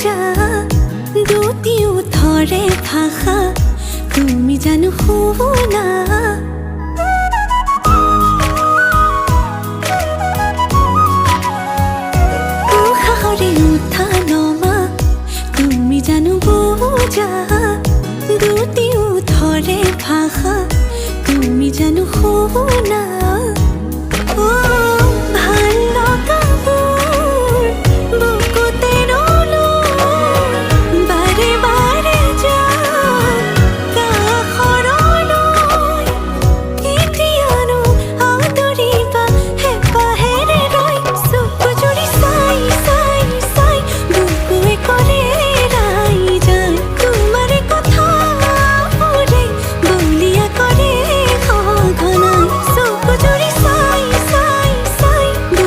বোঝা দুটিও থরে ভাষা তুমি জানো শুনা কুশাহরে উঠা নমা তুমি জানো বোঝা দুটিও থরে ভাষা তুমি জানো শুনা